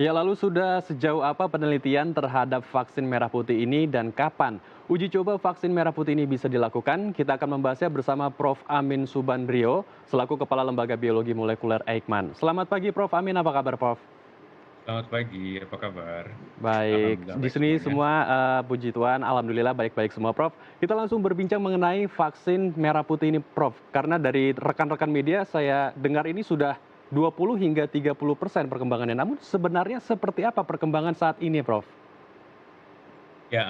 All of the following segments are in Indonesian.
Ya, lalu sudah sejauh apa penelitian terhadap vaksin merah putih ini dan kapan uji coba vaksin merah putih ini bisa dilakukan? Kita akan membahasnya bersama Prof. Amin Subandrio, selaku Kepala Lembaga Biologi Molekuler Eijkman. Selamat pagi Prof. Amin, apa kabar Prof? Selamat pagi, apa kabar? Baik, Alhamdulillah di baik sini semuanya. semua puji Tuhan, alhamdulillah baik-baik semua Prof. Kita langsung berbincang mengenai vaksin merah putih ini Prof. Karena dari rekan-rekan media saya dengar ini sudah 20 hingga 30% perkembangannya. Namun sebenarnya seperti apa perkembangan saat ini Prof? Ya,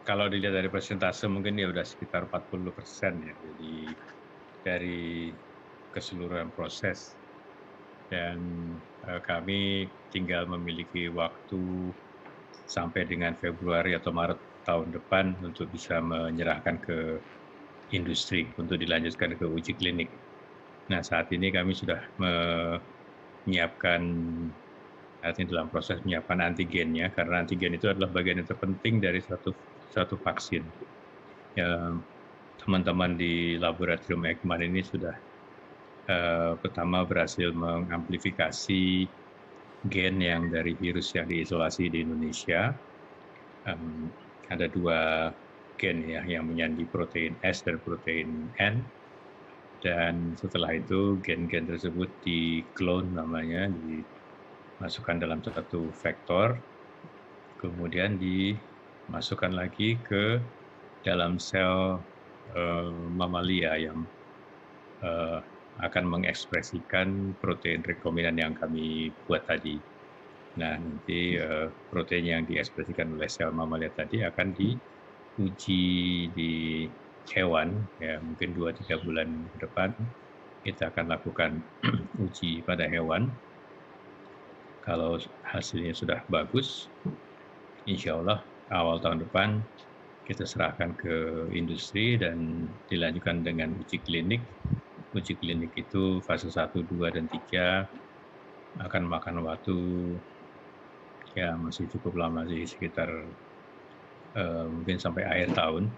kalau dilihat dari persentase mungkin ya udah sekitar 40% ya. Jadi dari keseluruhan proses dan kami tinggal memiliki waktu sampai dengan Februari atau Maret tahun depan untuk bisa menyerahkan ke industri untuk dilanjutkan ke uji klinik. Nah, saat ini kami sudah menyiapkan artinya dalam proses menyiapkan antigennya, karena antigen itu adalah bagian yang terpenting dari suatu vaksin. Ya, teman-teman di laboratorium Eijkman ini sudah pertama berhasil mengamplifikasi gen yang dari virus yang diisolasi di Indonesia. Ada dua gen ya yang menyandi protein S dan protein N. Dan setelah itu gen-gen tersebut di-clone namanya, dimasukkan dalam satu vektor, kemudian dimasukkan lagi ke dalam sel mamalia yang akan mengekspresikan protein rekombinan yang kami buat tadi. Nah, nanti protein yang diekspresikan oleh sel mamalia tadi akan diuji di hewan, ya mungkin 2-3 bulan ke depan kita akan lakukan uji pada hewan. Kalau hasilnya sudah bagus, insya Allah awal tahun depan kita serahkan ke industri dan dilanjutkan dengan uji klinik. Uji klinik itu fase 1, 2, dan 3 akan makan waktu ya masih cukup lama sih, sekitar mungkin sampai akhir tahun,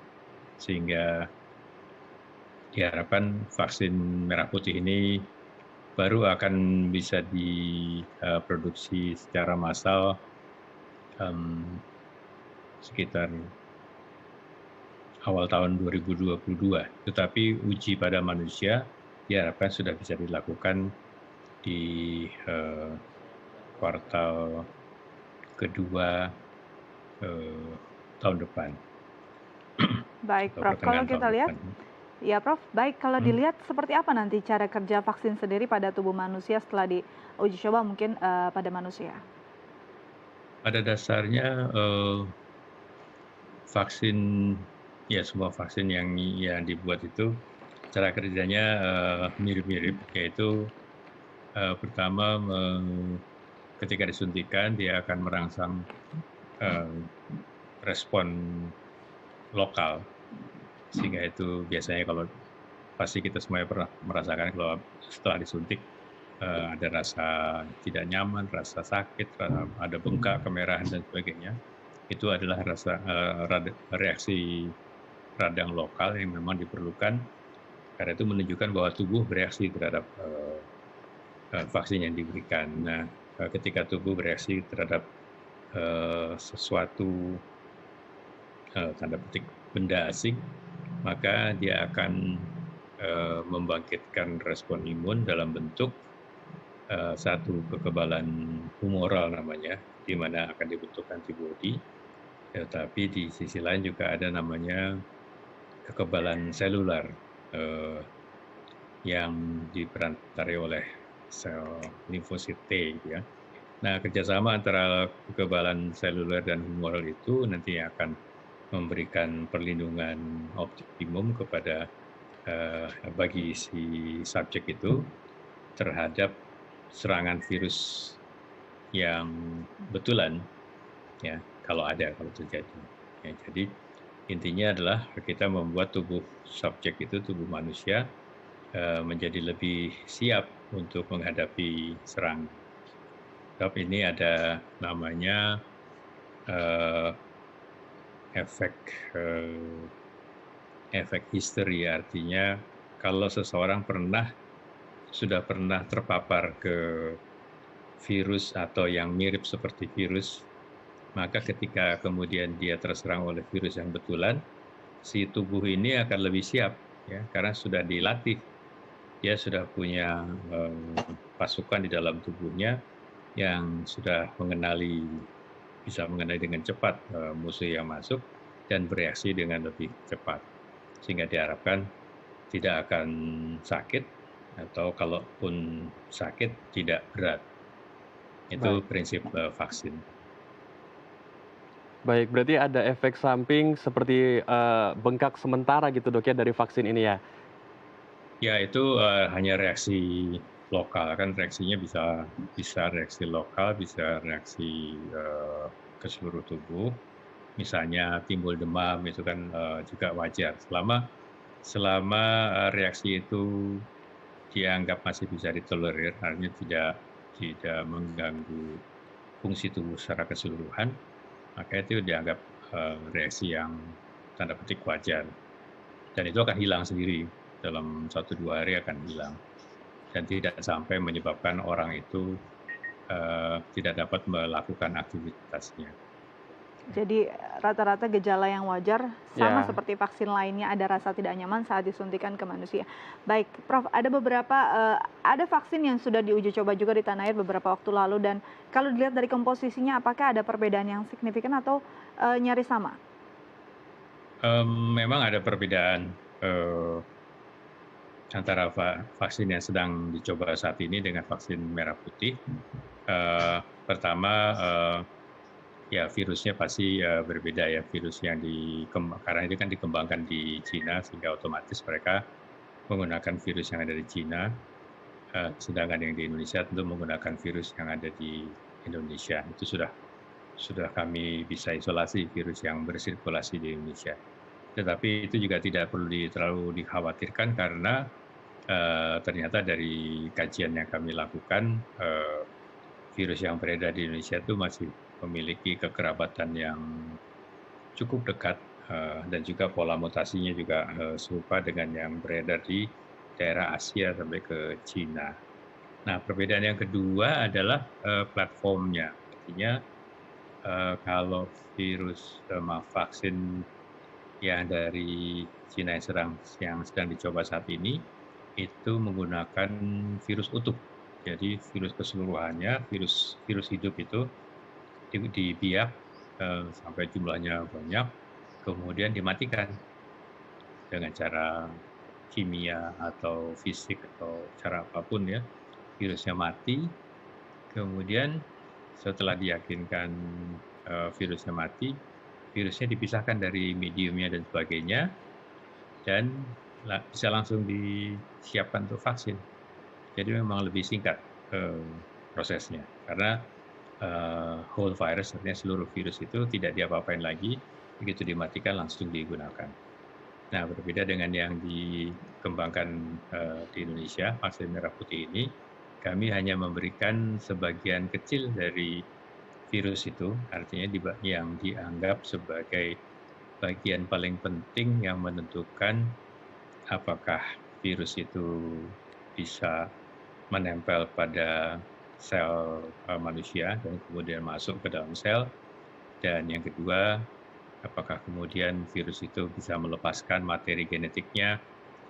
sehingga diharapkan vaksin merah putih ini baru akan bisa diproduksi secara massal sekitar awal tahun 2022. Tetapi uji pada manusia diharapkan sudah bisa dilakukan di kuartal kedua tahun depan Baik atau Prof, kalau pertengahan tahun kita lihat depan. ya Prof, baik kalau Hmm. dilihat seperti apa nanti cara kerja vaksin sendiri pada tubuh manusia setelah diuji coba mungkin, pada manusia? Pada dasarnya vaksin, ya semua vaksin yang dibuat itu cara kerjanya mirip-mirip, yaitu pertama ketika disuntikan dia akan merangsang respon lokal, sehingga itu biasanya kalau pasti kita semuanya pernah merasakan kalau setelah disuntik ada rasa tidak nyaman, rasa sakit, ada bengkak, kemerahan dan sebagainya. Itu adalah reaksi radang lokal yang memang diperlukan, karena itu menunjukkan bahwa tubuh bereaksi terhadap vaksin yang diberikan. Nah, ketika tubuh bereaksi terhadap sesuatu tanda petik benda asing, maka dia akan membangkitkan respon imun dalam bentuk satu kekebalan humoral namanya, di mana akan dibentuk antibodi. Tetapi di sisi lain juga ada namanya kekebalan selular yang diperantarai oleh sel limfosit T, gitu ya. Nah, kerjasama antara kekebalan seluler dan humoral itu nanti akan memberikan perlindungan optimum kepada bagi si subjek itu terhadap serangan virus yang betulan, ya kalau terjadi. Ya, jadi intinya adalah kita membuat tubuh subjek itu, tubuh manusia menjadi lebih siap untuk menghadapi serangan. Sebab ini ada namanya efek history, artinya kalau seseorang sudah pernah terpapar ke virus atau yang mirip seperti virus, maka ketika kemudian dia terserang oleh virus yang betulan, si tubuh ini akan lebih siap, ya, karena sudah dilatih. Dia sudah punya pasukan di dalam tubuhnya yang sudah bisa mengenali dengan cepat musuh yang masuk dan bereaksi dengan lebih cepat. Sehingga diharapkan tidak akan sakit atau kalaupun sakit tidak berat. Itu Baik. prinsip vaksin. Baik, berarti ada efek samping seperti, bengkak sementara gitu Dok ya dari vaksin ini ya? Ya itu hanya reaksi lokal, kan reaksinya bisa reaksi lokal, bisa reaksi ke seluruh tubuh. Misalnya timbul demam itu kan juga wajar selama reaksi itu dianggap masih bisa ditolerir, artinya tidak mengganggu fungsi tubuh secara keseluruhan, maka itu dianggap reaksi yang tanda petik wajar. Dan itu akan hilang sendiri, dalam 1-2 hari akan hilang. Dan tidak sampai menyebabkan orang itu tidak dapat melakukan aktivitasnya. Jadi rata-rata gejala yang wajar sama Ya. seperti vaksin lainnya, ada rasa tidak nyaman saat disuntikan ke manusia. Baik, Prof, ada vaksin yang sudah diuji coba juga di tanah air beberapa waktu lalu, dan kalau dilihat dari komposisinya apakah ada perbedaan yang signifikan atau nyaris sama? Memang ada perbedaan antara vaksin yang sedang dicoba saat ini dengan vaksin merah putih. Pertama, ya virusnya pasti berbeda ya, virus yang karena itu kan dikembangkan di Cina sehingga otomatis mereka menggunakan virus yang ada di Cina, sedangkan yang di Indonesia tentu menggunakan virus yang ada di Indonesia. Itu sudah kami bisa isolasi virus yang bersirkulasi di Indonesia. Tetapi itu juga tidak perlu terlalu dikhawatirkan karena ternyata dari kajian yang kami lakukan, virus yang beredar di Indonesia itu masih memiliki kekerabatan yang cukup dekat dan juga pola mutasinya juga serupa dengan yang beredar di daerah Asia sampai ke Cina. Nah, perbedaan yang kedua adalah platformnya. Artinya kalau vaksin yang dari Cina yang sedang dicoba saat ini itu menggunakan virus utuh. Jadi virus keseluruhannya, virus hidup itu dibiak sampai jumlahnya banyak, kemudian dimatikan dengan cara kimia atau fisik atau cara apapun ya, virusnya mati, kemudian setelah diyakinkan virusnya mati, virusnya dipisahkan dari mediumnya dan sebagainya, dan bisa langsung disiapkan untuk vaksin. Jadi memang lebih singkat prosesnya, karena whole virus, artinya seluruh virus itu tidak diapa-apain lagi, begitu dimatikan langsung digunakan. Nah, berbeda dengan yang dikembangkan di Indonesia, vaksin merah putih ini, kami hanya memberikan sebagian kecil dari virus itu, artinya yang dianggap sebagai bagian paling penting yang menentukan apakah virus itu bisa menempel pada sel manusia dan kemudian masuk ke dalam sel. Dan yang kedua, apakah kemudian virus itu bisa melepaskan materi genetiknya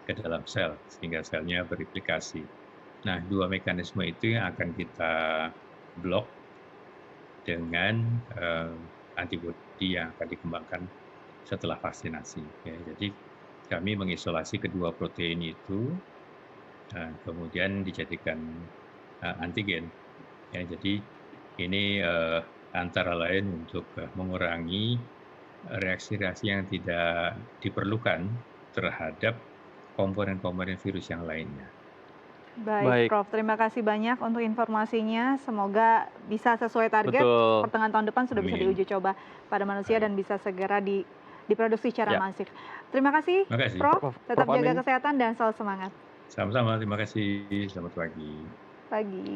ke dalam sel sehingga selnya bereplikasi. Nah, 2 mekanisme itu yang akan kita blok dengan antibodi yang akan dikembangkan setelah vaksinasi. Ya, jadi kami mengisolasi kedua protein itu, kemudian dijadikan antigen. Ya, jadi ini antara lain untuk mengurangi reaksi-reaksi yang tidak diperlukan terhadap komponen-komponen virus yang lainnya. Baik, Baik, Prof, terima kasih banyak untuk informasinya. Semoga bisa sesuai target, betul. pertengahan tahun depan sudah bisa Amin. diuji coba pada manusia Baik. dan bisa segera diproduksi secara Ya. masif. Terima kasih, Terima kasih. Prof. Tetap Prof jaga Amin. kesehatan dan selalu semangat. Sama-sama, terima kasih. Selamat pagi. Pagi.